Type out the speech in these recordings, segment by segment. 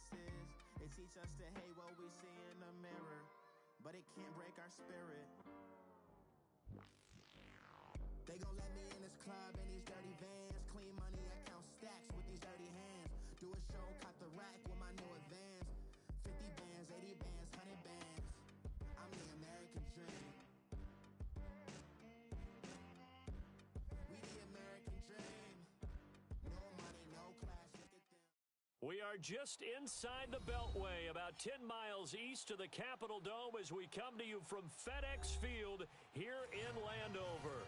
weaknesses. It teaches us to hate what we see in the mirror, but it can't break our spirit. They gon' let me in this club in these dirty vans. Clean money, I count stacks with these dirty hands. Do a show, cop the rack with my new advance. 50 bands, 80 bands, 100 bands. I'm the American dream. We the American dream. No money, no class, look at them. We are just inside the Beltway, about 10 miles east of the Capitol Dome as we come to you from FedEx Field here in Landover.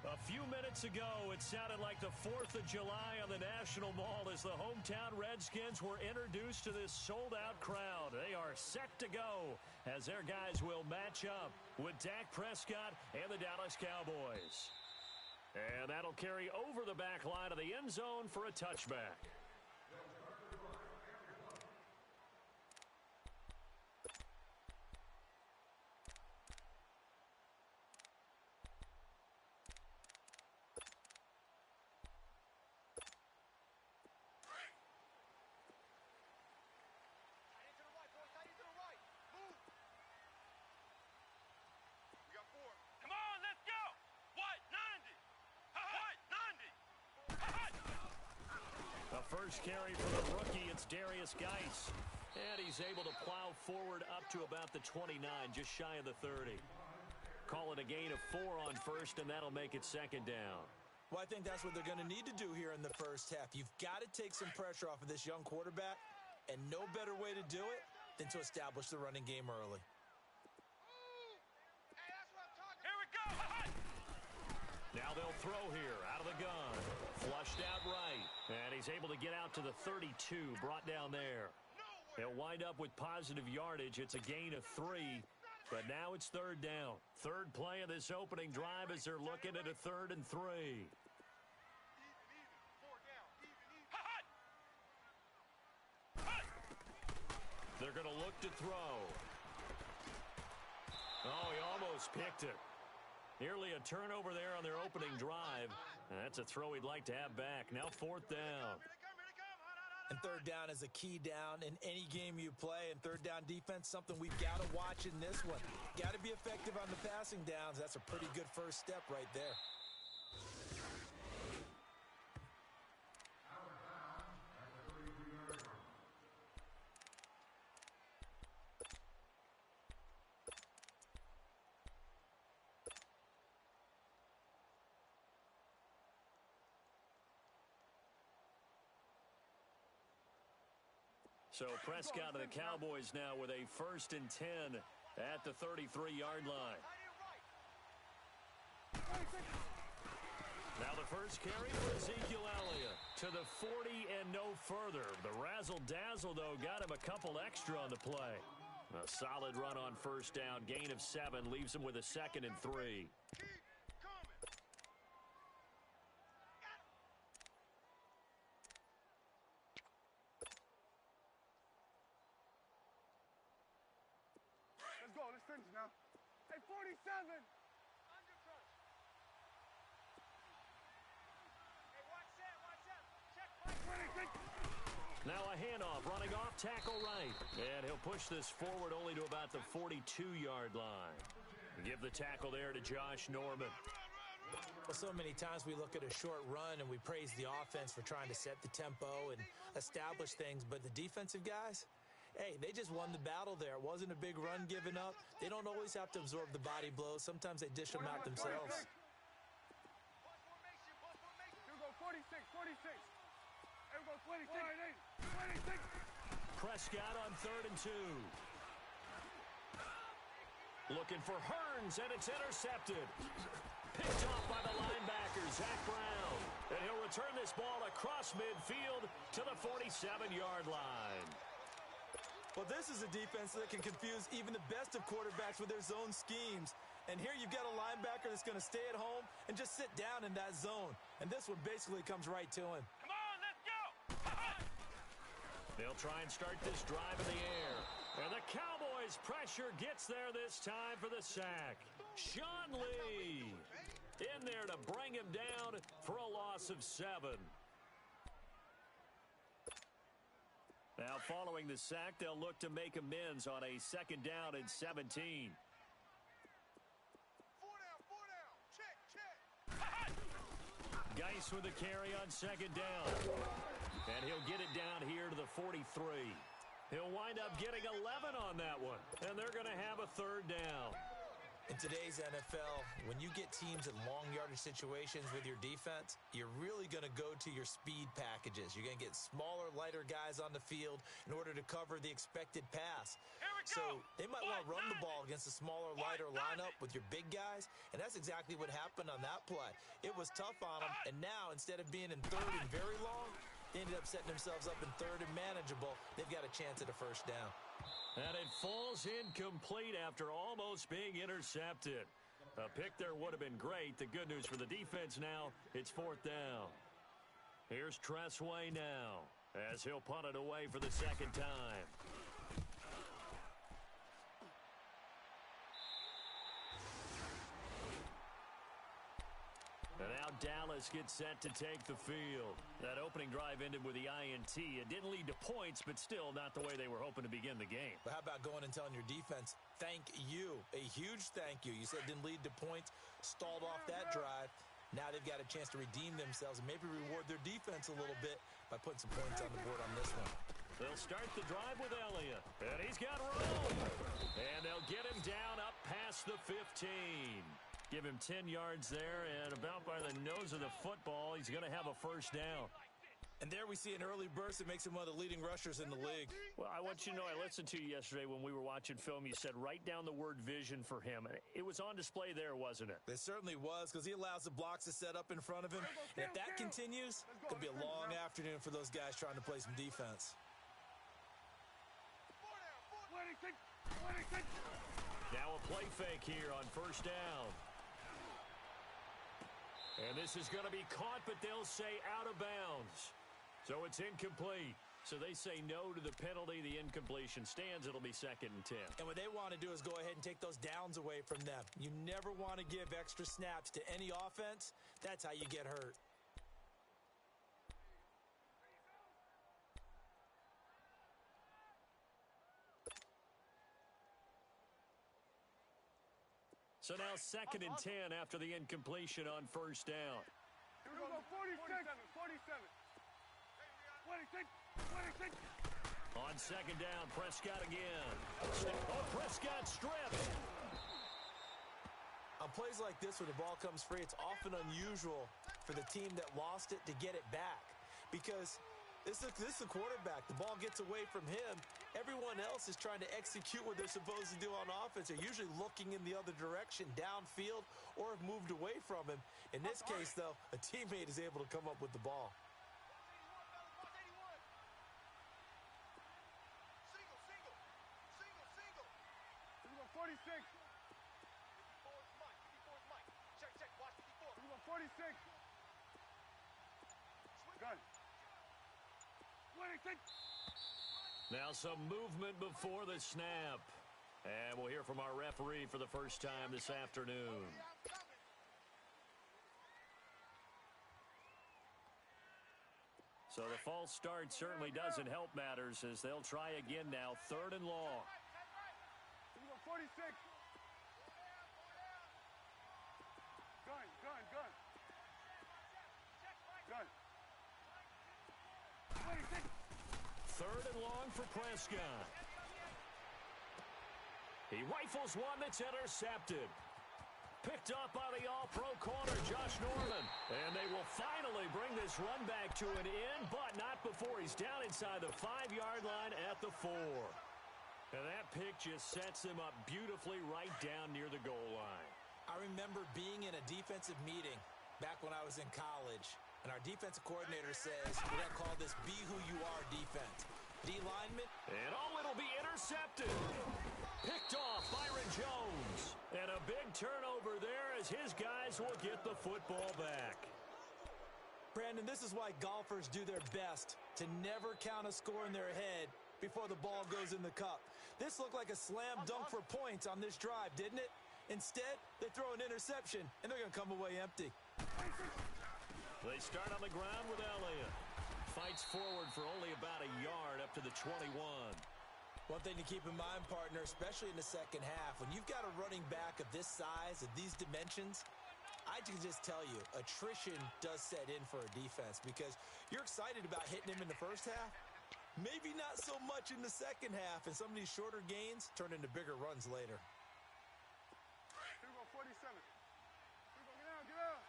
A few minutes ago, it sounded like the 4th of July on the National Mall as the hometown Redskins were introduced to this sold-out crowd. They are set to go as their guys will match up with Dak Prescott and the Dallas Cowboys. And that'll carry over the back line of the end zone for a touchback. Come on, let's go! What? 90! What? 90! The first carry for the rookie, it's Darius Geis. And he's able to plow forward up to about the 29, just shy of the 30. Call it a gain of 4 on first, and that'll make it second down. Well, I think that's what they're going to need to do here in the first half. You've got to take some pressure off of this young quarterback, and no better way to do it than to establish the running game early. Now they'll throw here out of the gun. Flushed out right. And he's able to get out to the 32, brought down there. He'll wind up with positive yardage. It's a gain of 3, but now it's third down. Third play of this opening drive as they're looking at a 3rd and 3. They're going to look to throw. Oh, he almost picked it. Nearly a turnover there on their opening drive. And that's a throw he'd like to have back. Now 4th down. And third down is a key down in any game you play. And third down defense, something we've got to watch in this one. Got to be effective on the passing downs. That's a pretty good first step right there. So Prescott of the Cowboys now with a 1st and 10 at the 33-yard line. Now the first carry for Ezekiel Elliott to the 40 and no further. The razzle-dazzle, though, got him a couple extra on the play. A solid run on first down. Gain of 7 leaves him with a 2nd and 3. Let's go. Let's finish now. Hey, 47. Hey, watch that. Check. 26. Now a handoff, running off, tackle right. And he'll push this forward only to about the 42-yard line. Give the tackle there to Josh Norman. Well, so many times we look at a short run and we praise the offense for trying to set the tempo and establish things, but the defensive guys, hey, they just won the battle there. It wasn't a big run given up. They don't always have to absorb the body blows. Sometimes they dish them out themselves. Here we go, 46. Here we go, 26. 26. Prescott on 3rd and 2. Looking for Hearns, and it's intercepted. Picked off by the linebacker, Zach Brown. And he'll return this ball across midfield to the 47-yard line. Well, this is a defense that can confuse even the best of quarterbacks with their zone schemes. And here you've got a linebacker that's going to stay at home and just sit down in that zone. And this one basically comes right to him. Come on, let's go. They'll try and start this drive in the air. And the Cowboys' pressure gets there this time for the sack. Sean Lee in there to bring him down for a loss of 7. Now following the sack, they'll look to make amends on a 2nd down and 17. 4 down, 4 down. Check, check. Geis with the carry on 2nd down. And he'll get it down here to the 43. He'll wind up getting 11 on that one. And they're going to have a 3rd down. In today's NFL, when you get teams in long yardage situations with your defense, you're really going to go to your speed packages. You're going to get smaller, lighter guys on the field in order to cover the expected pass. So they might want to run the ball against a smaller, lighter lineup with your big guys, and that's exactly what happened on that play. It was tough on them, and now instead of being in 3rd and very long, they ended up setting themselves up in 3rd and manageable. They've got a chance at a 1st down. And it falls incomplete after almost being intercepted. A pick there would have been great. The good news for the defense now, it's 4th down. Here's Tressway now as he'll punt it away for the 2nd time. And now Dallas gets set to take the field. That opening drive ended with the INT. It didn't lead to points, but still not the way they were hoping to begin the game. But how about going and telling your defense, thank you, a huge thank you. You said it didn't lead to points, stalled off that drive. Now they've got a chance to redeem themselves and maybe reward their defense a little bit by putting some points on the board on this one. They'll start the drive with Elliott. And he's got room. And they'll get him down up past the 15. Give him 10 yards there, and about by the nose of the football, he's going to have a 1st down. And there we see an early burst that makes him one of the leading rushers in the league. Well, I want you to know, I listened to you yesterday when we were watching film. You said write down the word vision for him. It was on display there, wasn't it? It certainly was, because he allows the blocks to set up in front of him. And if that continues, it could be a long afternoon for those guys trying to play some defense. 26, 26. Now a play fake here on 1st down. And this is going to be caught, but they'll say out of bounds. So it's incomplete. So they say no to the penalty. The incompletion stands. It'll be 2nd and 10. And what they want to do is go ahead and take those downs away from them. You never want to give extra snaps to any offense. That's how you get hurt. So now 2nd and 10 after the incompletion on 1st down. Here we go, 47, 47. 26, 26. On 2nd down, Prescott again. Oh, Prescott stripped. On plays like this where the ball comes free, it's often unusual for the team that lost it to get it back. Because this is the quarterback. The ball gets away from him. Everyone else is trying to execute what they're supposed to do on offense. They're usually looking in the other direction, downfield, or have moved away from him. In this case, though, a teammate is able to come up with the ball. Single. 46. Check, watch 54. 46. Gun. 26. Now some movement before the snap. And we'll hear from our referee for the first time this afternoon. So the false start certainly doesn't help matters as they'll try again now. 3rd and long. 46. Gun. 26. 3rd and long for Prescott. He rifles one that's intercepted. Picked up by the all-pro corner, Josh Norman. And they will finally bring this run back to an end, but not before he's down inside the 5-yard line at the 4. And that pick just sets him up beautifully right down near the goal line. I remember being in a defensive meeting back when I was in college, and our defensive coordinator says, we're going to call this Be Who You Are defense. D lineman. And it'll be intercepted. Picked off Byron Jones. And a big turnover there as his guys will get the football back. Brandon, this is why golfers do their best to never count a score in their head before the ball goes in the cup. This looked like a slam dunk for points on this drive, didn't it? Instead, they throw an interception, and they're going to come away empty. They start on the ground with Elliott. fights forward for only about a yard up to the 21. One thing to keep in mind, partner, especially in the second half, when you've got a running back of this size, of these dimensions, I can just tell you, attrition does set in for a defense because you're excited about hitting him in the first half. Maybe not so much in the second half, and some of these shorter gains turn into bigger runs later. Here we go, 47. Here we go, get out, get out.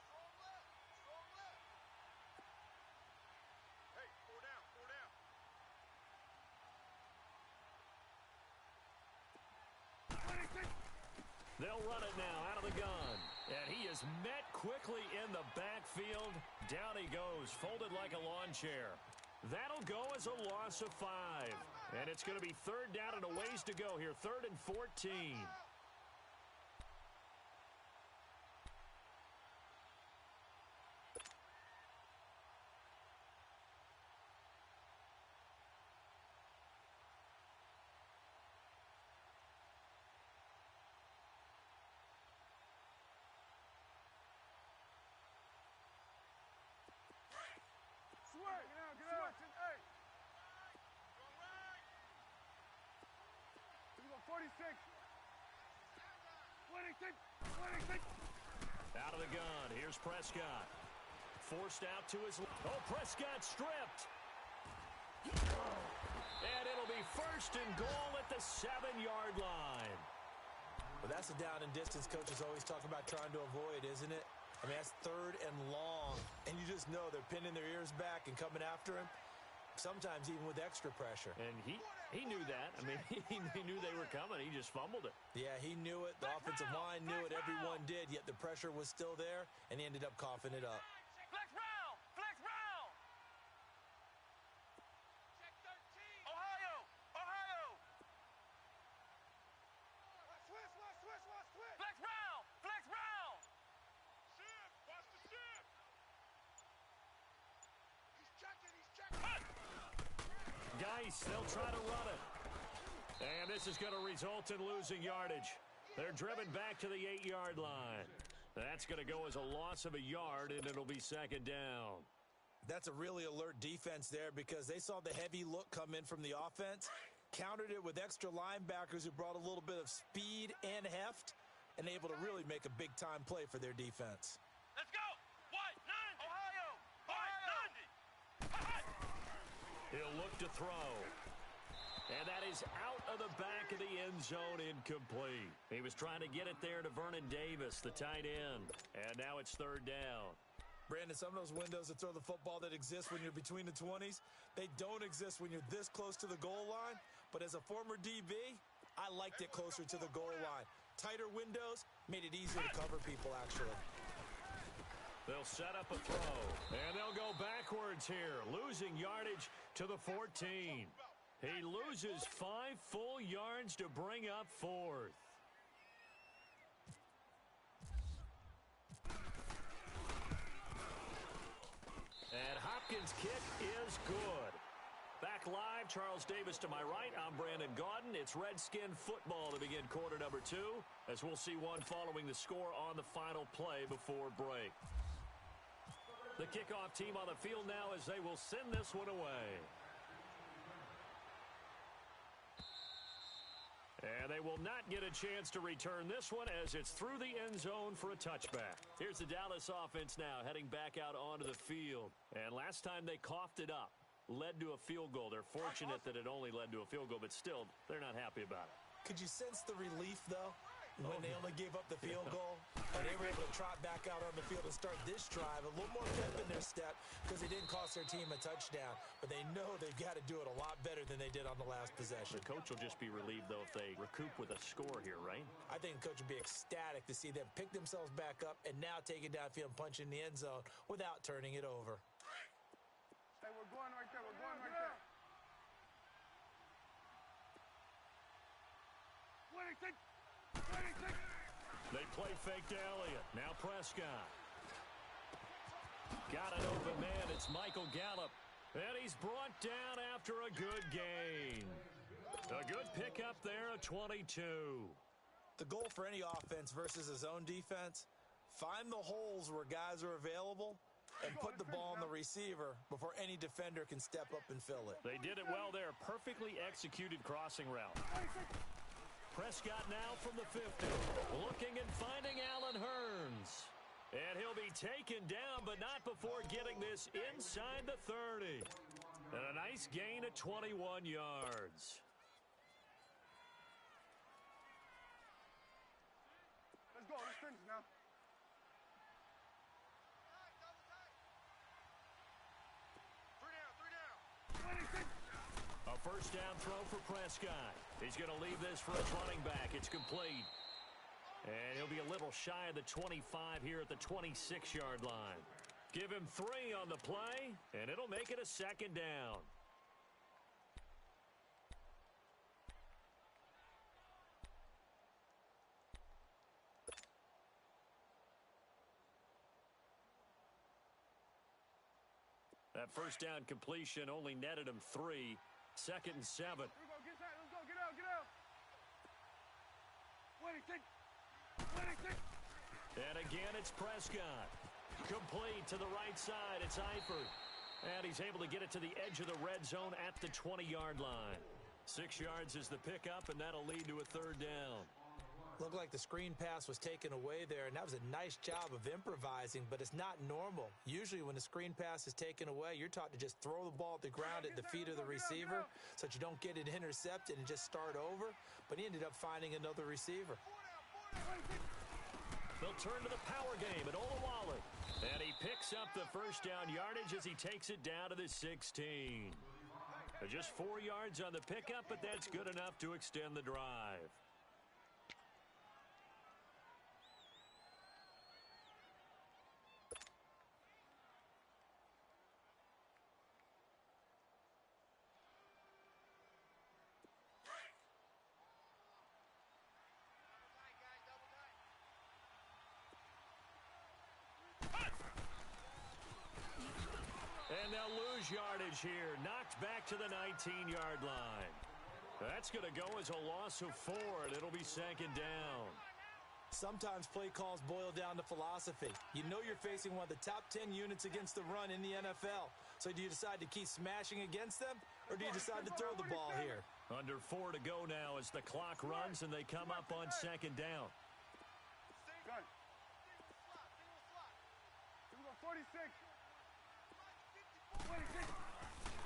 Strong left, strong left. Hey, four down, four down. They'll run it now out of the gun. And he is met quickly in the backfield. Down he goes, folded like a lawn chair. That'll go as a loss of 5. And it's going to be third down and a ways to go here. 3rd and 14. Switch, get out, get out. Switch, hey. Here we go, 46. 26, 26. Out of the gun. Here's Prescott. Forced out to his... Oh, Prescott stripped. And it'll be 1st and goal at the 7-yard line. Well, that's a down and distance coaches always talk about trying to avoid, isn't it? I mean, that's 3rd and long, and you just know they're pinning their ears back and coming after him, sometimes even with extra pressure. And he knew that. I mean, he knew they were coming. He just fumbled it. Yeah, he knew it. The offensive line knew it. Everyone did, yet the pressure was still there, and he ended up coughing it up. Flex round, flex round. Check 13. Ohio, Ohio. Switch, switch, switch, switch, switch. Flex round, flex round. Shift, watch the shift. He's checking, he's checking. Geis, they'll try to run it. And this is going to result in losing yardage. They're driven back to the 8-yard line. That's going to go as a loss of a yard, and it'll be 2nd down. That's a really alert defense there because they saw the heavy look come in from the offense, countered it with extra linebackers who brought a little bit of speed and heft, and able to really make a big-time play for their defense. Let's go. White, 90. Ohio, Ohio. 90. He'll look to throw. And that is out of the back of the end zone, incomplete. He was trying to get it there to Vernon Davis, the tight end. And now it's 3rd down. Brandon, some of those windows to throw the football that exist when you're between the 20s, they don't exist when you're this close to the goal line. But as a former DB, I liked it closer to the goal line. Tighter windows made it easier to cover people, actually. They'll set up a throw, and they'll go backwards here, losing yardage to the 14. He loses 5 full yards to bring up 4th. And Hopkins' kick is good. Back live, Charles Davis to my right. I'm Brandon Gaudin. It's Redskin football to begin quarter number 2, as we'll see one following the score on the final play before break. The kickoff team on the field now as they will send this one away. And they will not get a chance to return this one as it's through the end zone for a touchback. Here's the Dallas offense now heading back out onto the field. And last time they coughed it up, led to a field goal. They're fortunate that it only led to a field goal, but still, they're not happy about it. Could you sense the relief, though, when they only gave up the field goal? And they were able to trot back out on the field and start this drive a little more pep in their step because they didn't cost their team a touchdown. But they know they've got to do it a lot better than they did on the last possession. The coach will just be relieved, though, if they recoup with a score here, right? I think the coach would be ecstatic to see them pick themselves back up and now take it downfield and punch in the end zone without turning it over. Hey, we're going right there. We're going right there. 26. 26. They play fake to Elliott. Now Prescott. Got an open man. It's Michael Gallup. And he's brought down after a good gain. A good pickup there of 22. The goal for any offense versus a zone defense, find the holes where guys are available and put the ball on the receiver before any defender can step up and fill it. They did it well there. Perfectly executed crossing route. Prescott now from the 50. Looking and finding Allen Hurns. And he'll be taken down, but not before getting this inside the 30. And a nice gain of 21 yards. Let's go. Let's finish now. A first down throw for Prescott. He's going to leave this for his running back. It's complete. And he'll be a little shy of the 25 here at the 26-yard line. Give him 3 on the play, and it'll make it a second down. That first down completion only netted him 3. 2nd and 7. Here we go. Get that. Let's go. Get out. Get out. Wait, take. And again, it's Prescott. Complete to the right side. It's Eifert. And he's able to get it to the edge of the red zone at the 20-yard line. 6 yards is the pickup, and that'll lead to a 3rd down. Looked like the screen pass was taken away there, and that was a nice job of improvising, but it's not normal. Usually when the screen pass is taken away, you're taught to just throw the ball at the ground at the feet of the receiver so that you don't get it intercepted and just start over, but he ended up finding another receiver. They'll turn to the power game at Olawale. And he picks up the first down yardage as he takes it down to the 16. Just 4 yards on the pickup, but that's good enough to extend the drive. And they'll lose yardage here. Knocked back to the 19-yard line. That's going to go as a loss of 4, and it'll be 2nd down. Sometimes play calls boil down to philosophy. You know you're facing one of the top 10 units against the run in the NFL. So do you decide to keep smashing against them, or do you decide to throw the ball here? Under 4 to go now as the clock runs and they come up on 2nd down. Gun. Here we go. 46.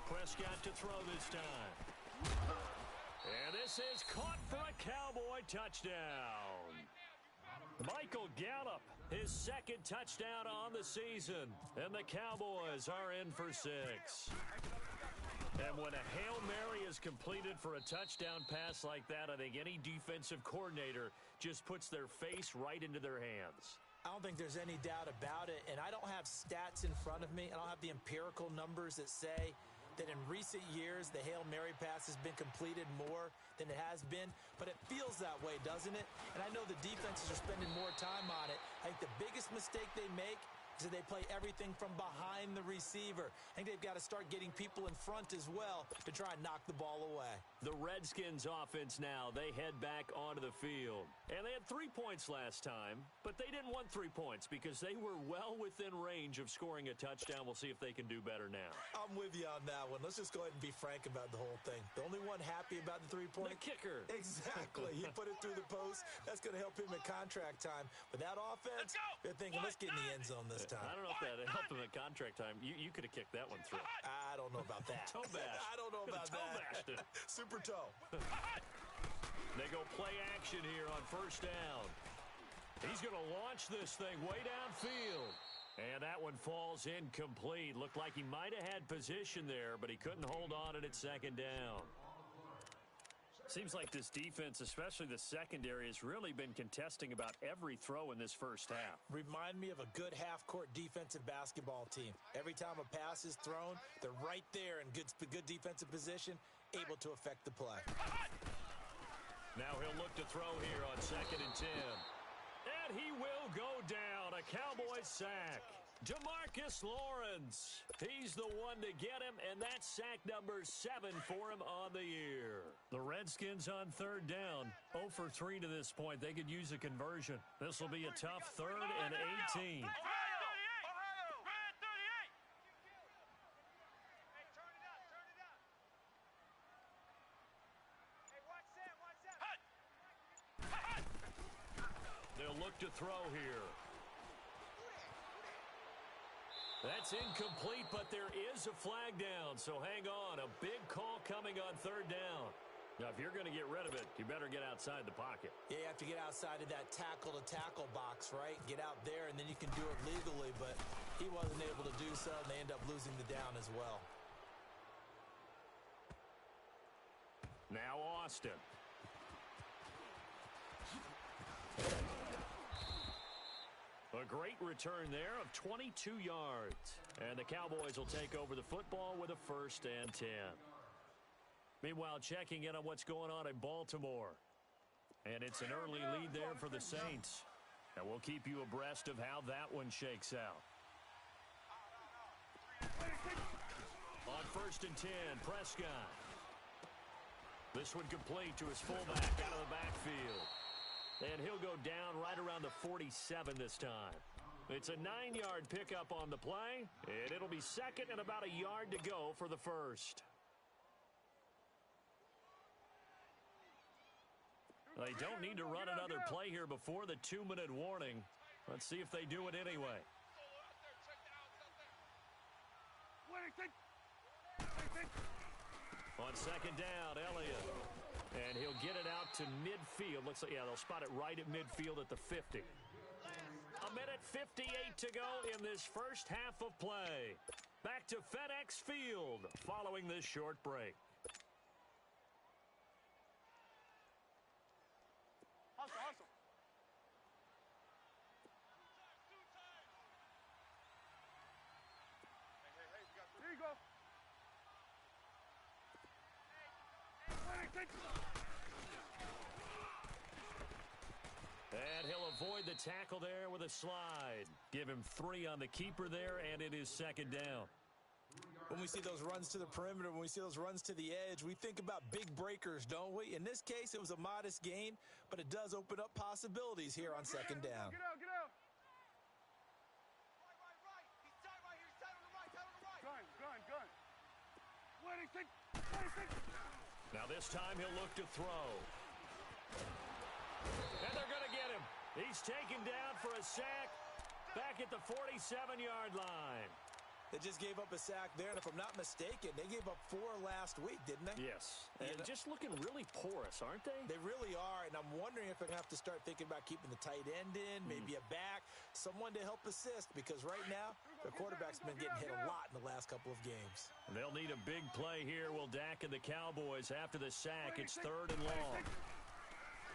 Prescott to throw this time. And this is caught for a Cowboy touchdown. Michael Gallup, his 2nd touchdown on the season. And the Cowboys are in for 6. And when a Hail Mary is completed for a touchdown pass like that, I think any defensive coordinator just puts their face right into their hands. I don't think there's any doubt about it, and I don't have stats in front of me. I don't have the empirical numbers that say that in recent years the Hail Mary pass has been completed more than it has been, but it feels that way, doesn't it? And I know the defenses are spending more time on it. I think the biggest mistake they make is that they play everything from behind the receiver. I think they've got to start getting people in front as well to try and knock the ball away. The Redskins offense now, they head back onto the field. And they had 3 points last time, but they didn't want 3 points because they were well within range of scoring a touchdown. We'll see if they can do better now. I'm with you on that one. Let's just go ahead and be frank about the whole thing. The only one happy about the 3-point? The kicker. Exactly. He put it through the post. That's going to help him at contract time. But that offense, they're thinking, let's get in the end zone this time. I don't know if that helped him at contract time. You could have kicked that one through. I don't know about that. Toe bash. I don't know about toe that. bashed it. Super toe. They go play action here on first down. He's going to launch this thing way downfield. And that one falls incomplete. Looked like he might have had position there, but he couldn't hold on it at 2nd down. Seems like this defense, especially the secondary, has really been contesting about every throw in this first half. Remind me of a good half-court defensive basketball team. Every time a pass is thrown, they're right there in good defensive position, able to affect the play. Now he'll look to throw here on 2nd and 10. And he will go down. A Cowboys sack. DeMarcus Lawrence. He's the one to get him, and that's sack number 7 for him on the year. The Redskins on 3rd down. 0 for 3 to this point. They could use a conversion. This will be a tough 3rd and 18. look to throw here. That's incomplete, but there is a flag down, so hang on. A big call coming on third down. Now, if you're going to get rid of it, you better get outside the pocket. Yeah, you have to get outside of that tackle-to-tackle box, right? Get out there, and then you can do it legally, but he wasn't able to do so, and they end up losing the down as well. Now Austin. A great return there of 22 yards. And the Cowboys will take over the football with a 1st and 10. Meanwhile, checking in on what's going on in Baltimore. And it's an early lead there for the Saints. And we'll keep you abreast of how that one shakes out. On 1st and 10, Prescott. This one complete to his fullback out of the backfield. And he'll go down right around the 47 this time. It's a 9-yard pickup on the play, and it'll be 2nd and about a yard to go for the 1st. They don't need to run another play here before the 2-minute warning. Let's see if they do it anyway. On 2nd down, Elliott. And he'll get it out to midfield. Looks like, yeah, they'll spot it right at midfield at the 50. A minute 58 to go in this first half of play. Back to FedEx Field following this short break. Hustle. Hey, here you go. And he'll avoid the tackle there with a slide. Give him 3 on the keeper there, and it is 2nd down. When we see those runs to the perimeter, when we see those runs to the edge, we think about big breakers, don't we? In this case, it was a modest gain, but it does open up possibilities here on 2nd down. Get out. Right. He's tight right here. He's tight on the right. Gun. Now this time he'll look to throw. And they're going to get him. He's taken down for a sack back at the 47-yard line. They just gave up a sack there, and if I'm not mistaken, they gave up 4 last week, didn't they? Yes, and just looking really porous, aren't they? They really are, and I'm wondering if they're going to have to start thinking about keeping the tight end in, maybe a back, someone to help assist, because right now, the quarterback's been getting hit a lot in the last couple of games. They'll need a big play here. Will Dak and the Cowboys after the sack. It's 3rd and long.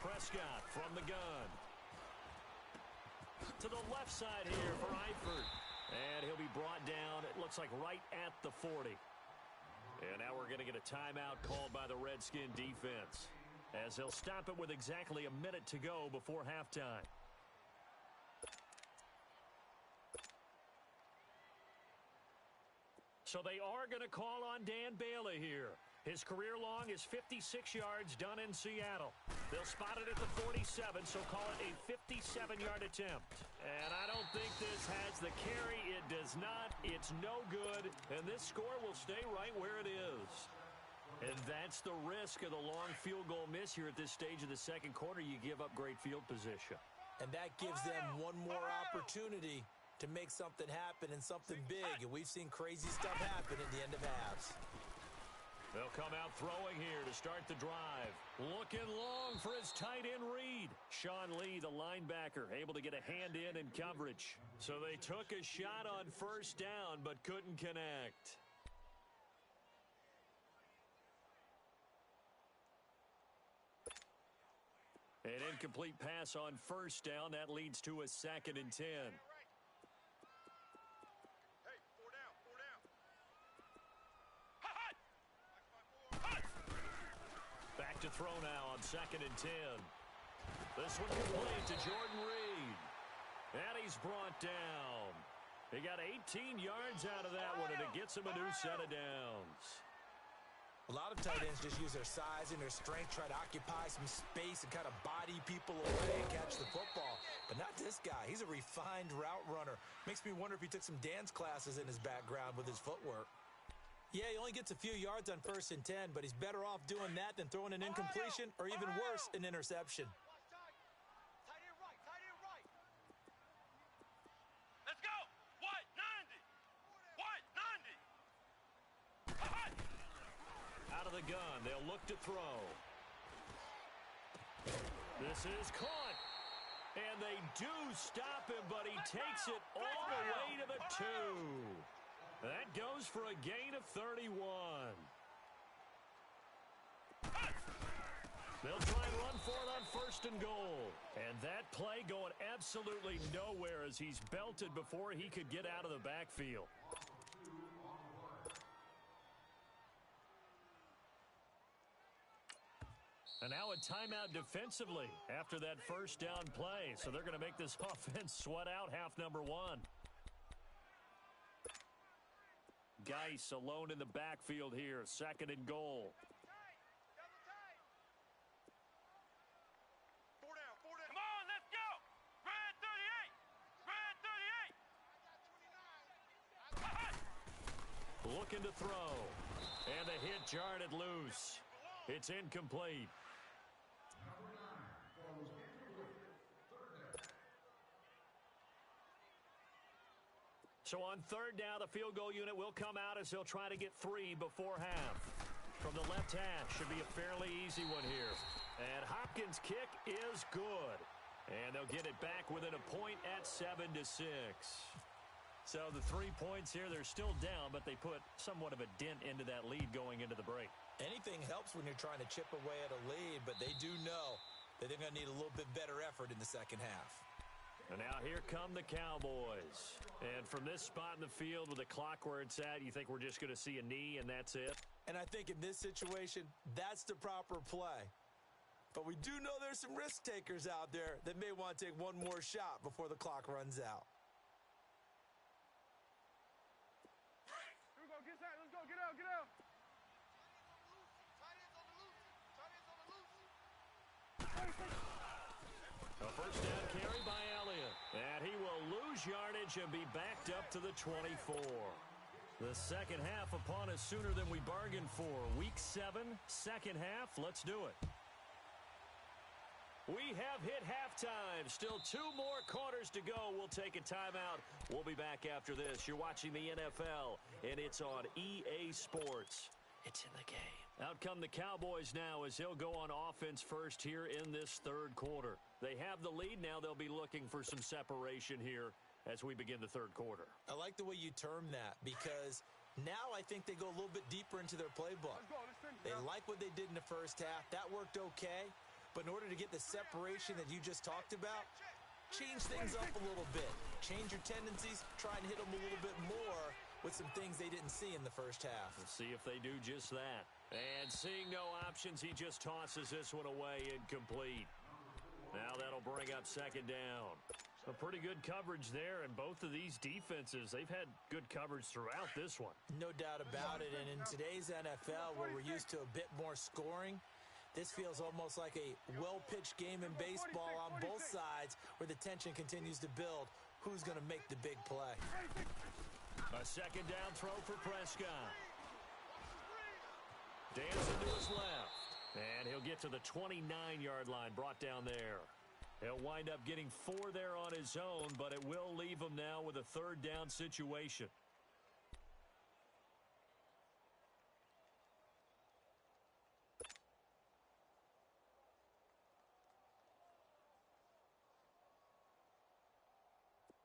Prescott from the gun. To the left side here for Eifert. And he'll be brought down, it looks like right at the 40. And now we're going to get a timeout called by the Redskin defense, as they'll stop it with exactly a minute to go before halftime. So they are going to call on Dan Bailey here. His career long is 56 yards done in Seattle. They'll spot it at the 47, so call it a 57-yard attempt. And I don't think this has the carry. It does not. It's no good. And this score will stay right where it is. And that's the risk of the long field goal miss here at this stage of the second quarter. You give up great field position. And that gives them one more opportunity to make something happen and something big. And we've seen crazy stuff happen at the end of halves. They'll come out throwing here to start the drive. Looking long for his tight end read. Sean Lee, the linebacker, able to get a hand in coverage. So they took a shot on 1st down but couldn't connect. An incomplete pass on 1st down. That leads to a 2nd and 10. Back to throw now on 2nd and 10. This one complete to Jordan Reed. And he's brought down. He got 18 yards out of that one, and it gets him a new set of downs. A lot of tight ends just use their size and their strength, try to occupy some space and kind of body people away and catch the football. But not this guy. He's a refined route runner. Makes me wonder if he took some dance classes in his background with his footwork. Yeah, he only gets a few yards on 1st and 10, but he's better off doing that than throwing an incompletion or even worse, an interception. the gun. They'll look to throw. This is caught. And they do stop him, but he takes it all the way to the 2. That goes for a gain of 31. They'll try and run for it on 1st and goal. And that play going absolutely nowhere as he's belted before he could get out of the backfield. And now a timeout defensively after that first down play. So they're going to make this offense sweat out half number 1. Geis alone in the backfield here. 2nd and goal. Come on, let's go. Red 38. Red 38. Looking to throw. And the hit jarred it loose. It's incomplete. So on 3rd down, the field goal unit will come out as they'll try to get 3 before half. From the left hash, should be a fairly easy one here. And Hopkins' kick is good. And they'll get it back within a point at 7-6. So the 3 points here, they're still down, but they put somewhat of a dent into that lead going into the break. Anything helps when you're trying to chip away at a lead, but they do know that they're going to need a little bit better effort in the second half. And now here come the Cowboys. And from this spot in the field with the clock where it's at, you think we're just going to see a knee and that's it? And I think in this situation, that's the proper play. But we do know there's some risk takers out there that may want to take one more shot before the clock runs out. Here we go, get out, let's go, get out, get out. A first down carry by Elliott. And he will lose yardage and be backed up to the 24. The second half upon us sooner than we bargained for. Week 7, second half. Let's do it. We have hit halftime. Still 2 more quarters to go. We'll take a timeout. We'll be back after this. You're watching the NFL, and it's on EA Sports. It's in the game. Out come the Cowboys now as he'll go on offense first here in this 3rd quarter. They have the lead now. They'll be looking for some separation here as we begin the 3rd quarter. I like the way you term that because now I think they go a little bit deeper into their playbook. They like what they did in the first half. That worked okay. But in order to get the separation that you just talked about, change things up a little bit. Change your tendencies. Try and hit them a little bit more with some things they didn't see in the first half. We'll see if they do just that. And seeing no options, he just tosses this one away incomplete. Now that'll bring up 2nd down. A pretty good coverage there, and both of these defenses, they've had good coverage throughout this one. No doubt about it, and in today's NFL, where we're used to a bit more scoring, this feels almost like a well-pitched game in baseball on both sides where the tension continues to build. Who's going to make the big play? A 2nd down throw for Prescott. Dancing to his left. And he'll get to the 29-yard line, brought down there. He'll wind up getting 4 there on his own, but it will leave him now with a 3rd down situation.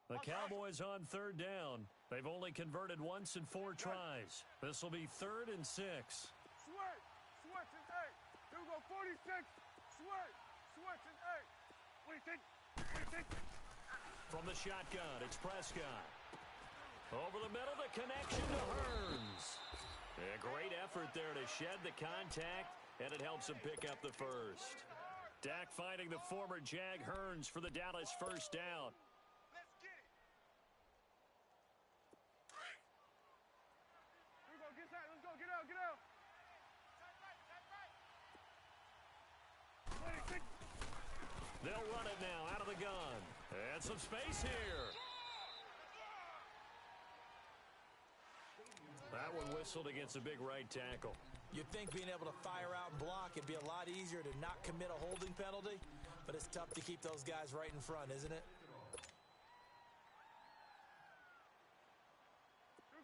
The Cowboys on 3rd down. They've only converted once in 4 tries. This will be 3rd and 6. Switch and 8. Here we go, 46. Switch and 8. What do you think? From the shotgun, it's Prescott. Over the middle, the connection to Hearns. A great effort there to shed the contact, and it helps him pick up the first. Dak finding the former Jag Hearns for the Dallas first down. Let's get it. Here we go, get out, let's go, get out, get out. They'll run it now out of the gun. And some space here. That one whistled against a big right tackle. You'd think being able to fire out and block, it'd be a lot easier to not commit a holding penalty, but it's tough to keep those guys right in front, isn't it?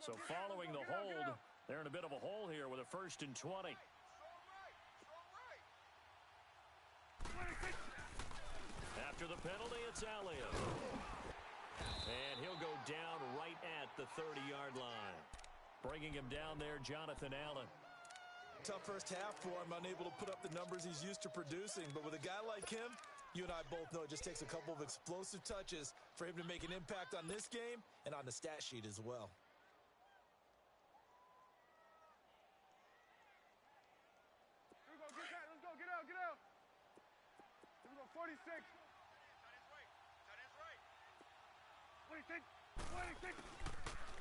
So following the hold, they're in a bit of a hole here with a 1st and 20. After the penalty, it's Elliott. And he'll go down right at the 30-yard line. Bringing him down there, Jonathan Allen. Tough first half for him, unable to put up the numbers he's used to producing. But with a guy like him, you and I both know it just takes a couple of explosive touches for him to make an impact on this game and on the stat sheet as well. Here we go, get that. Let's go, get out, get out. Here we go, 46. Tight end's right. What do you think? What do you think?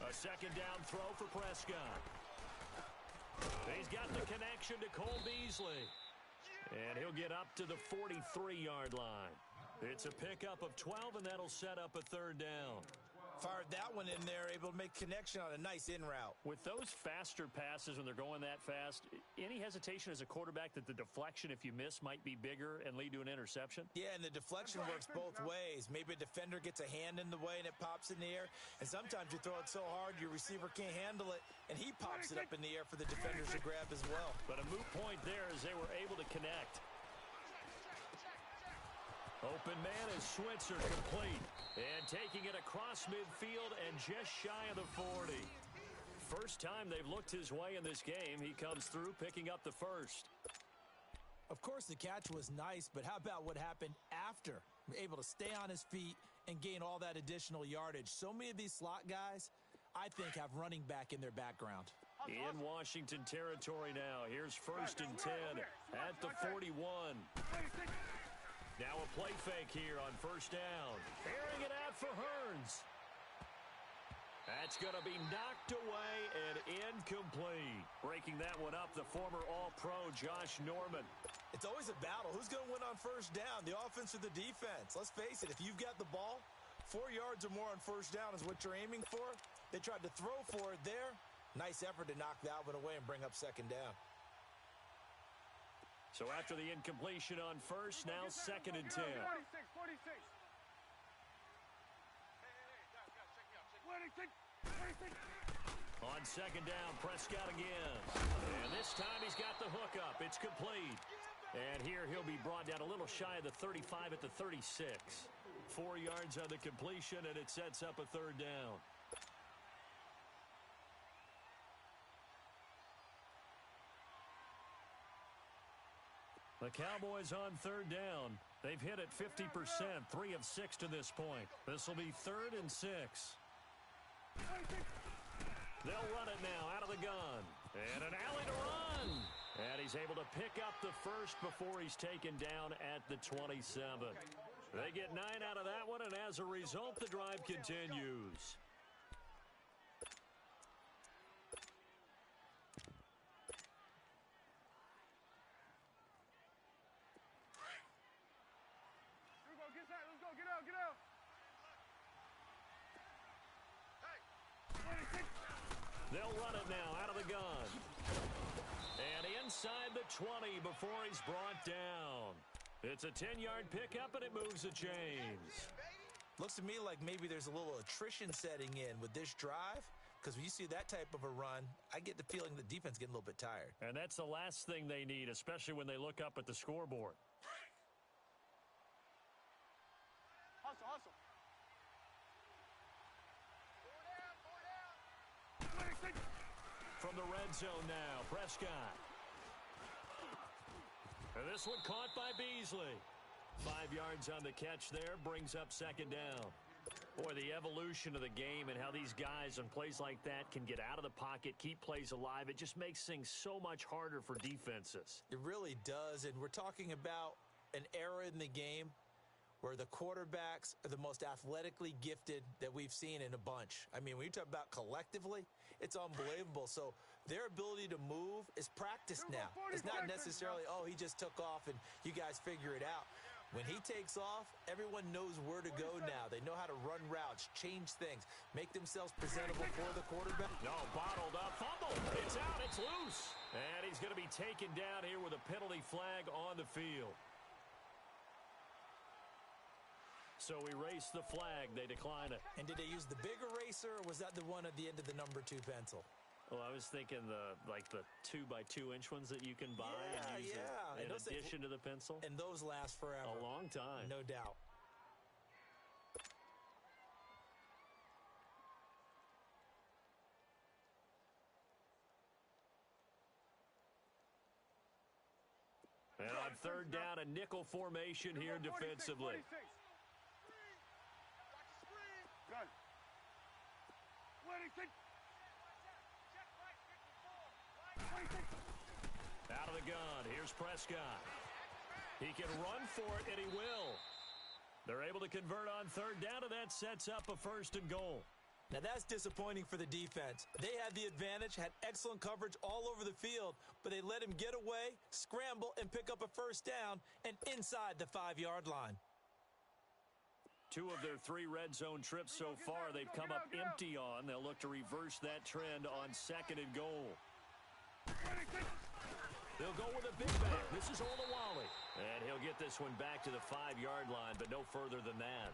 A second down throw for Prescott. He's got the connection to Cole Beasley. And he'll get up to the 43-yard line. It's a pickup of 12, and that'll set up a third down. Fired that one in there, able to make connection on a nice in route. With those faster passes when they're going that fast, any hesitation as a quarterback that the deflection, if you miss, might be bigger and lead to an interception? Yeah, and the deflection works both ways. Maybe a defender gets a hand in the way and it pops in the air. And sometimes you throw it so hard your receiver can't handle it, and he pops it up in the air for the defenders to grab as well. But a moot point there as they were able to connect. Open man is Switzer, complete. And taking it across midfield and just shy of the 40. First time they've looked his way in this game. He comes through picking up the first. Of course, the catch was nice, but how about what happened after? Able to stay on his feet and gain all that additional yardage. So many of these slot guys, I think, have running back in their background. In Washington territory now. Here's 1st and 10 at the 41. Now a play fake here on 1st down. Airing it out for Hearns. That's going to be knocked away and incomplete. Breaking that one up, the former All-Pro Josh Norman. It's always a battle. Who's going to win on 1st down, the offense or the defense? Let's face it, if you've got the ball, 4 yards or more on 1st down is what you're aiming for. They tried to throw for it there. Nice effort to knock that one away and bring up 2nd down. So after the incompletion on 1st, now 2nd and 10. 46. On 2nd down, Prescott again. And this time he's got the hook up. It's complete. And here he'll be brought down a little shy of the 35 at the 36. 4 yards on the completion, and it sets up a 3rd down. The Cowboys on 3rd down. They've hit it 50%, 3 of 6 to this point. This will be 3rd and 6. They'll run it now out of the gun. And an alley to run. And he's able to pick up the first before he's taken down at the 27. They get 9 out of that one, and as a result, the drive continues. They'll run it now out of the gun. And inside the 20 before he's brought down. It's a 10-yard pickup, and it moves the chains. Looks to me like maybe there's a little attrition setting in with this drive, because when you see that type of a run, I get the feeling the defense getting a little bit tired. And that's the last thing they need, especially when they look up at the scoreboard. Hustle. From the red zone now, Prescott. And this one caught by Beasley. 5 yards on the catch there, brings up 2nd down. Boy, the evolution of the game and how these guys on plays like that can get out of the pocket, keep plays alive, it just makes things so much harder for defenses. It really does, and we're talking about an era in the game where the quarterbacks are the most athletically gifted that we've seen in a bunch. I mean, when you talk about collectively, it's unbelievable. So their ability to move is practiced now. It's not necessarily, oh, he just took off and you guys figure it out. When he takes off, everyone knows where to go now. They know how to run routes, change things, make themselves presentable for the quarterback. No, bottled up, fumble. It's out, it's loose. And he's going to be taken down here with a penalty flag on the field. So erase the flag. They decline it. And did they use the big eraser, or was that the one at the end of the number 2 pencil? Well, I was thinking the 2x2-inch ones that you can buy and use in addition to the pencil. And those last forever. A long time. No doubt. And on third down, a nickel formation here defensively. 46. Good. 26. 26. Out of the gun, here's Prescott. He can run for it, and he will. They're able to convert on third down, and that sets up a 1st and goal. Now, that's disappointing for the defense. They had the advantage, had excellent coverage all over the field, but they let him get away, scramble, and pick up a 1st down and inside the 5-yard line. 2 of their 3 red zone trips so far, they've come up empty on. They'll look to reverse that trend on 2nd and goal. 26. They'll go with a big back. This is Olawale. And he'll get this one back to the 5-yard line, but no further than that.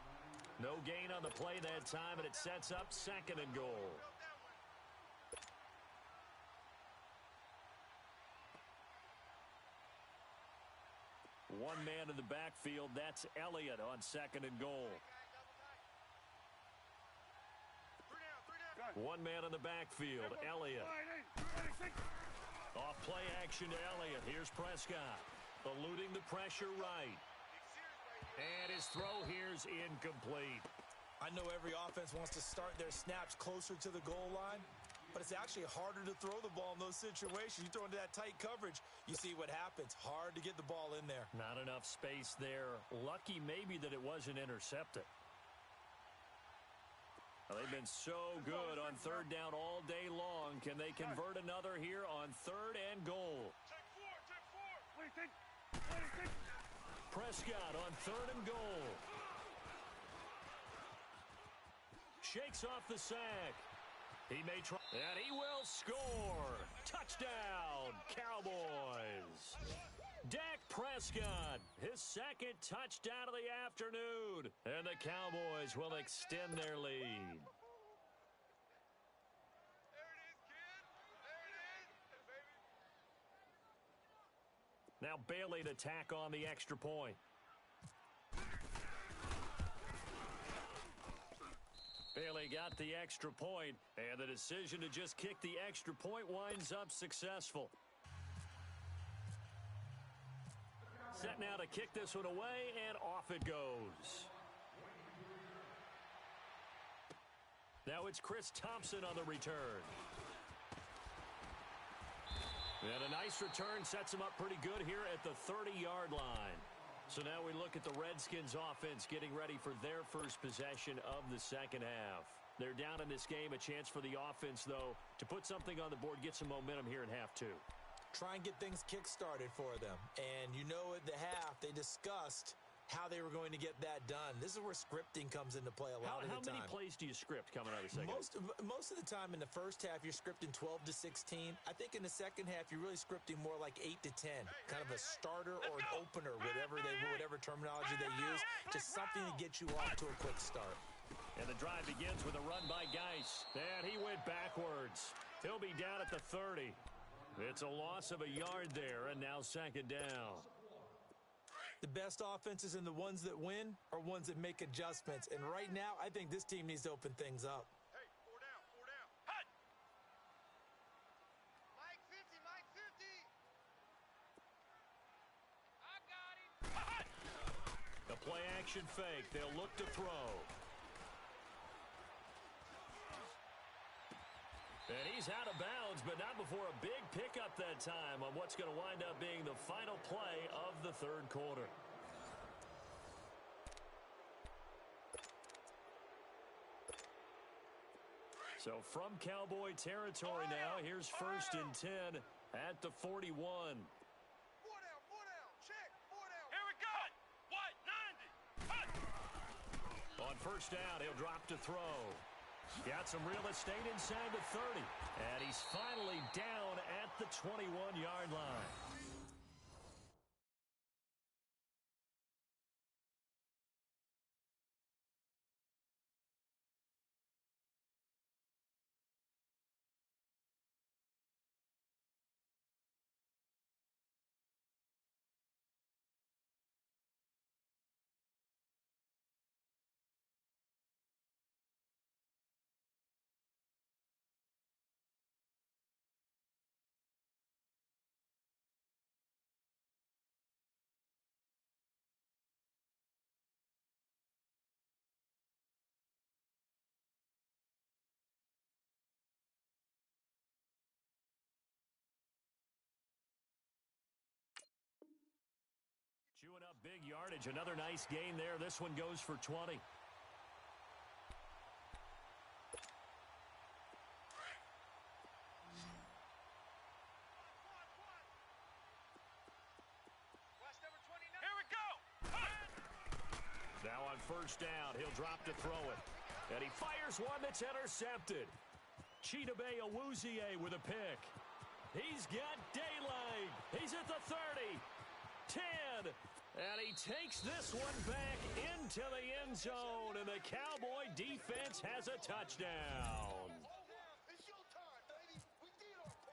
No gain on the play that time, and it sets up 2nd and goal. One man in the backfield. That's Elliott on 2nd and goal. One man in the backfield, Elliott. Off play action to Elliott. Here's Prescott. Eluding the pressure right. And his throw here's incomplete. I know every offense wants to start their snaps closer to the goal line, but it's actually harder to throw the ball in those situations. You throw into that tight coverage, you see what happens. Hard to get the ball in there. Not enough space there. Lucky maybe that it wasn't intercepted. Well, they've been so good on third down all day long. Can they convert another here on 3rd and goal? Take 4. 26. Prescott on 3rd and goal. Shakes off the sack. He may try, and he will score. Touchdown, Cowboys. Dak Prescott, his 2nd touchdown of the afternoon. And the Cowboys will extend their lead. Now Bailey to tack on the extra point. Bailey got the extra point, and the decision to just kick the extra point winds up successful. Set now to kick this one away, and off it goes. Now it's Chris Thompson on the return. And a nice return sets him up pretty good here at the 30-yard line. So now we look at the Redskins offense getting ready for their first possession of the second half. They're down in this game. A chance for the offense, though, to put something on the board, get some momentum here in half 2. Try and get things kick-started for them. And you know at the half, they discussed how they were going to get that done. This is where scripting comes into play a lot of the time. How many plays do you script coming out of the second? Most of the time in the first half, you're scripting 12 to 16. I think in the second half, you're really scripting more like 8 to 10. Kind of a starter or an opener, whatever terminology they use. Just something to get you off to a quick start. And the drive begins with a run by Geis. And he went backwards. He'll be down at the 30. It's a loss of a yard there, and now 2nd down. The best offenses and the ones that win are ones that make adjustments. And right now, I think this team needs to open things up. Hey, 4 down. Hut! Mike 50. I got him. Hut! The play action fake. They'll look to throw. And he's out of bounds, but not before a big pickup that time on what's going to wind up being the final play of the 3rd quarter. So from Cowboy territory now, here's 1st and 10 at the 41. 4 down. Check. 4 down. Here we go. What? 90. Hut! On 1st down, he'll drop to throw. Got some real estate inside the 30. And he's finally down at the 21-yard line. Big yardage, another nice gain there. This one goes for 20. Now on first down, he'll drop to throw it. And he fires one that's intercepted. Chidobe Awuzie with a pick. He's got daylight. He's at the 30, 10, and he takes this one back into the end zone, and the Cowboy defense has a touchdown.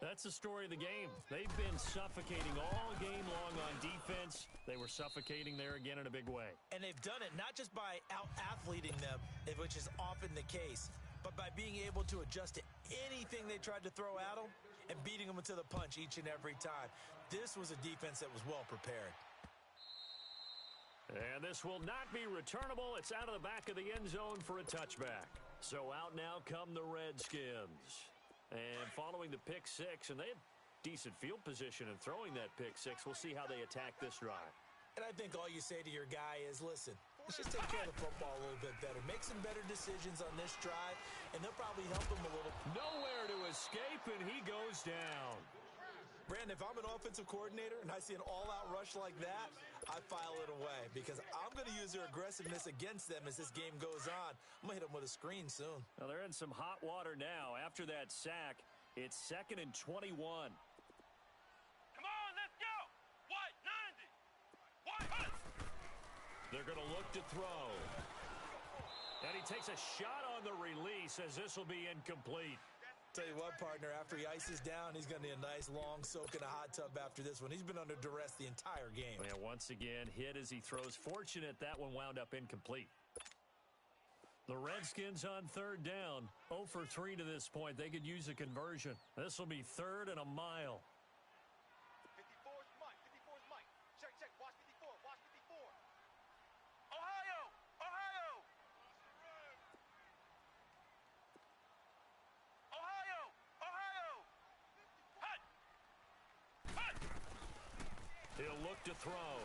That's the story of the game. They've been suffocating all game long on defense. They were suffocating there again in a big way. And they've done it not just by out-athleting them, which is often the case, but by being able to adjust to anything they tried to throw at them and beating them into the punch each and every time. This was a defense that was well prepared. And this will not be returnable. It's out of the back of the end zone for a touchback. So out now come the Redskins. And following the pick six, and they have decent field position in throwing that pick six. We'll see how they attack this drive. And I think all you say to your guy is, listen, let's just take care of the football a little bit better. Make some better decisions on this drive, and they'll probably help him a little. Nowhere to escape, and he goes down. Brandon, if I'm an offensive coordinator and I see an all-out rush like that, I file it away because I'm going to use their aggressiveness against them as this game goes on. I'm going to hit them with a screen soon. Well, they're in some hot water now. After that sack, it's 2nd and 21. Come on, let's go! What? 90! What? They're going to look to throw. And he takes a shot on the release as this will be incomplete. Tell you what, partner, after he ices down, he's going to need a nice long soak in a hot tub after this one. He's been under duress the entire game. And once again, hit as he throws. Fortunate that one wound up incomplete. The Redskins on 3rd down. 0 for 3 to this point. They could use a conversion. This will be 3rd and a mile. 54's Mike. 54's Mike. Check, check. Watch 54. Watch 54. Ohio! Ohio! Ohio! Ohio! Hut! Hut! He'll look to throw.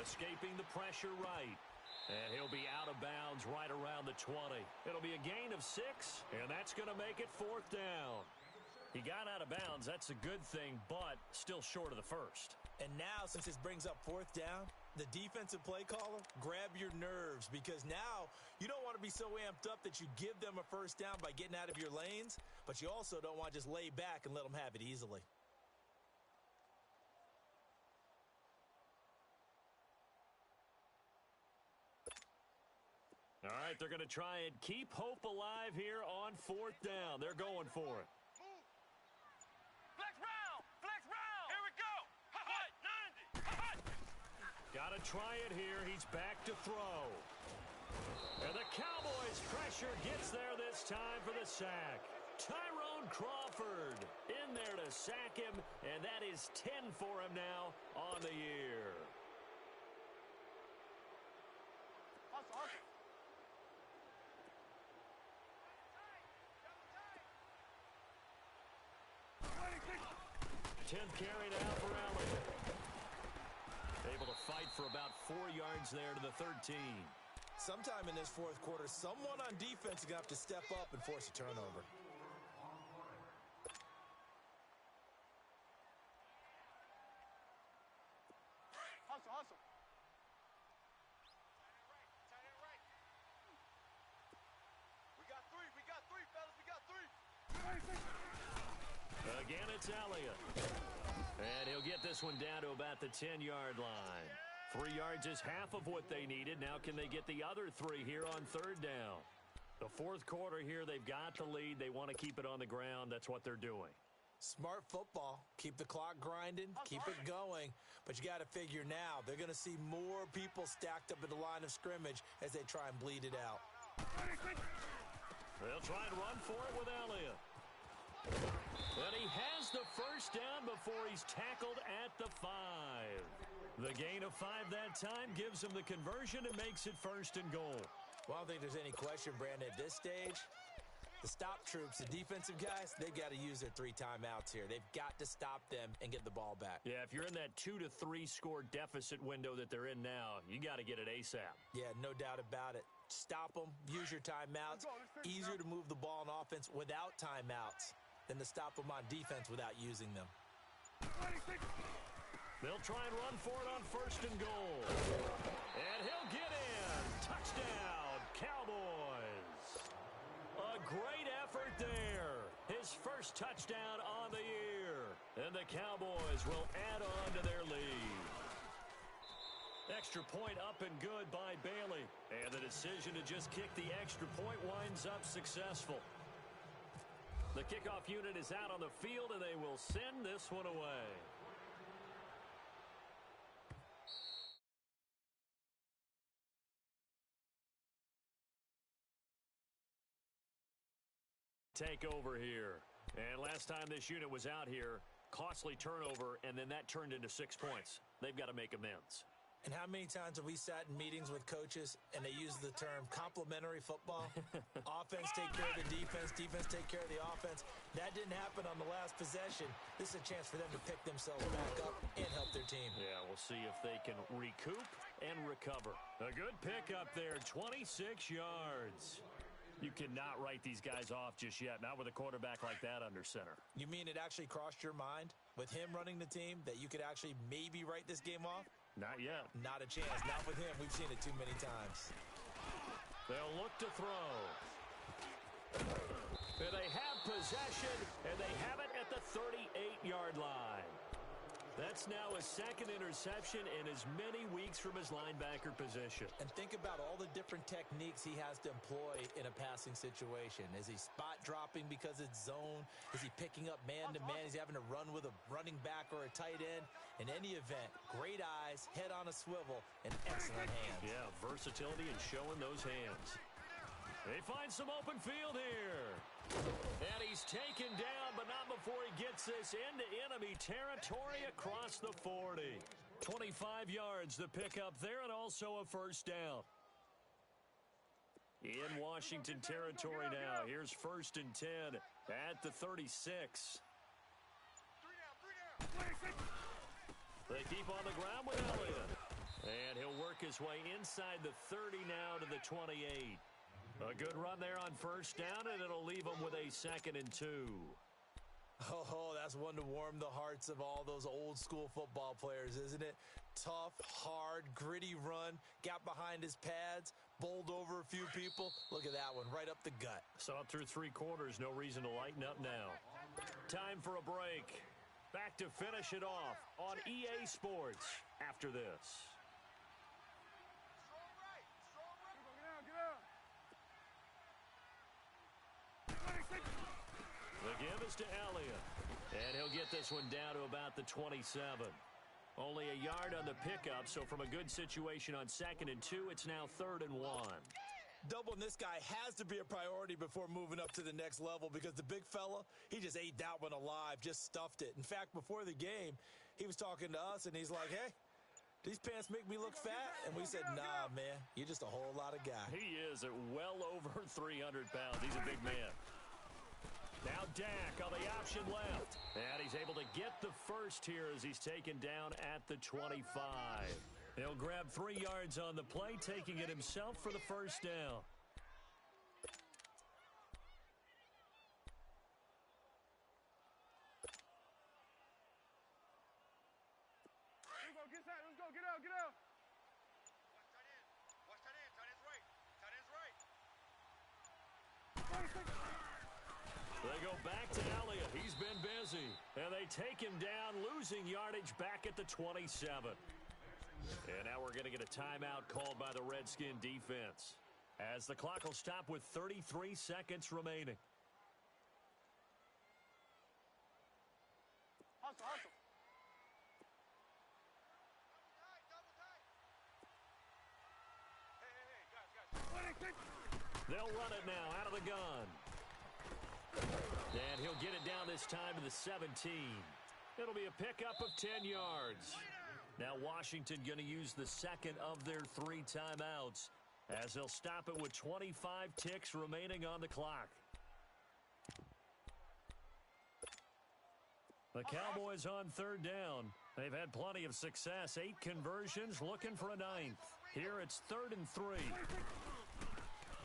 Escaping the pressure right. And he'll be out of bounds right around the 20. It'll be a gain of 6, and that's going to make it 4th down. He got out of bounds. That's a good thing, but still short of the first. And now, since this brings up 4th down, the defensive play caller, grab your nerves because now you don't want to be so amped up that you give them a 1st down by getting out of your lanes, but you also don't want to just lay back and let them have it easily. All right, they're going to try and keep hope alive here on 4th down. They're going for it. Move! Flex round! Flex round! Here we go! What? 90! Hut! Got to try it here. He's back to throw. And the Cowboys' pressure gets there this time for the sack. Tyrone Crawford in there to sack him, and that is 10 for him now on the year. Hustle, hustle. 10th carry now for Allen. Able to fight for about 4 yards there to the 13. Sometime in this 4th quarter, someone on defense is going to have to step up and force a turnover. Hustle, hustle. We got three, fellas. We got 3. Again, it's Elliott. And he'll get this one down to about the 10-yard line. 3 yards is half of what they needed. Now can they get the other 3 here on 3rd down? The 4th quarter here, they've got the lead. They want to keep it on the ground. That's what they're doing. Smart football. Keep the clock grinding. Keep it going. But you got to figure now, they're going to see more people stacked up at the line of scrimmage as they try and bleed it out. They'll try and run for it with Elliott. And he has the 1st down before he's tackled at the 5. The gain of 5 that time gives him the conversion and makes it 1st and goal. Well, I don't think there's any question, Brandon, at this stage, The stop troops, the defensive guys, they've got to use their 3 timeouts here. They've got to stop them and get the ball back. Yeah, if you're in that 2 to 3 score deficit window that they're in now, you got to get it ASAP. Yeah, no doubt about it. Stop them, use your timeouts. Easier to move the ball on offense without timeouts than to stop them on defense without using them. They'll try and run for it on 1st and goal. And he'll get in. Touchdown, Cowboys. A great effort there. His first touchdown on the year. And the Cowboys will add on to their lead. Extra point up and good by Bailey. And the decision to just kick the extra point winds up successful. The kickoff unit is out on the field, and they will send this one away. Take over here. And last time this unit was out here, costly turnover, and then that turned into 6 points. They've got to make amends. And how many times have we sat in meetings with coaches and they use the term complementary football? Offense take care of the defense, defense take care of the offense. That didn't happen on the last possession. This is a chance for them to pick themselves back up and help their team. Yeah, we'll see if they can recoup and recover. A good pick up there, 26 yards. You cannot write these guys off just yet, not with a quarterback like that under center. You mean it actually crossed your mind with him running the team that you could actually maybe write this game off? Not yet. Not a chance. Not with him. We've seen it too many times. They'll look to throw. And they have possession, and they have it at the 38-yard line. That's now a 2nd interception in as many weeks from his linebacker position. And think about all the different techniques he has to employ in a passing situation. Is he spot dropping because it's zone? Is he picking up man-to-man? He's having to run with a running back or a tight end. In any event, great eyes, head on a swivel, and excellent hands. Yeah, versatility and showing those hands. They find some open field here. And he's taken down, but not before he gets this into enemy territory across the 40. 25 yards the pickup there, and also a 1st down. In Washington territory now. Here's 1st and 10 at the 36. They keep on the ground with Elliott. And he'll work his way inside the 30 now to the 28. A good run there on 1st down, and it'll leave them with a 2nd and 2. Oh, that's one to warm the hearts of all those old-school football players, isn't it? Tough, hard, gritty run, got behind his pads, bowled over a few people. Look at that one, right up the gut. Saw it through 3 quarters, no reason to lighten up now. Time for a break. Back to finish it off on EA Sports after this. The give is to Elliott. And he'll get this one down to about the 27. Only a yard on the pickup, so from a good situation on 2nd and 2, it's now 3rd and 1. Doubling this guy has to be a priority before moving up to the next level because the big fella, he just ate that one alive, just stuffed it. In fact, before the game, he was talking to us, and he's like, hey, these pants make me look fat? And we said, nah, man, you're just a whole lot of guy. He is at well over 300 pounds. He's a big man. Now Dak on the option left. And he's able to get the 1st here as he's taken down at the 25. He'll grab 3 yards on the play, taking it himself for the 1st down. Let's go, get out, let's go, get out, get out. Watch tight end, tight end's right. Tight end's right. They go back to Elliott. He's been busy. And they take him down, losing yardage back at the 27. And now we're going to get a timeout called by the Redskin defense, as the clock will stop with 33 seconds remaining. Hustle, hustle. Double tight. Hey, guys. They'll run it now out of the gun. And he'll get it down this time to the 17. It'll be a pickup of 10 yards. Now Washington going to use the 2nd of their 3 timeouts as they'll stop it with 25 ticks remaining on the clock. The Cowboys on third down. They've had plenty of success. 8 conversions, looking for a 9th. Here it's 3rd and 3.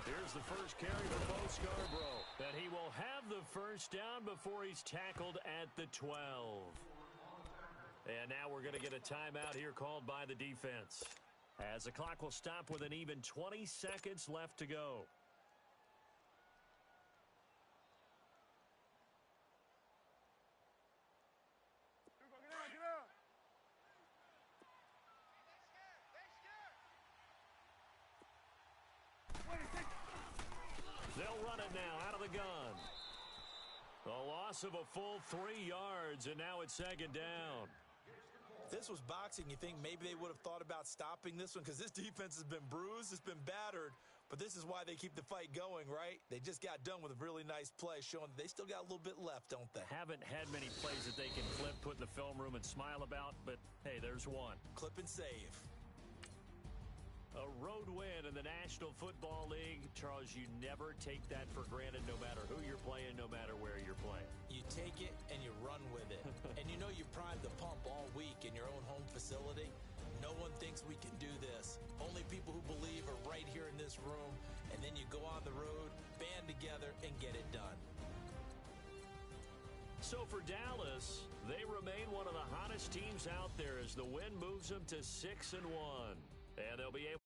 Here's the first carry for Bo Scarborough. And he will have the first down before he's tackled at the 12. And now we're going to get a timeout here called by the defense, as the clock will stop with an even 20 seconds left to go. They'll run it now out of the gun. A loss of a full 3 yards, and now it's 2nd down. If this was boxing, you think maybe they would have thought about stopping this one, because this defense has been bruised, it's been battered, but this is why they keep the fight going, right? They just got done with a really nice play, showing that they still got a little bit left, don't they? Haven't had many plays that they can clip, put in the film room, and smile about, but hey, there's one. Clip and save. A road win in the National Football League. Charles, you never take that for granted, no matter who you're playing, no matter where you're playing. You take it and you run with it. And you know you primed the pump all week in your own home facility. No one thinks we can do this. Only people who believe are right here in this room. And then you go on the road, band together, and get it done. So for Dallas, they remain one of the hottest teams out there as the win moves them to 6-1. And they'll be able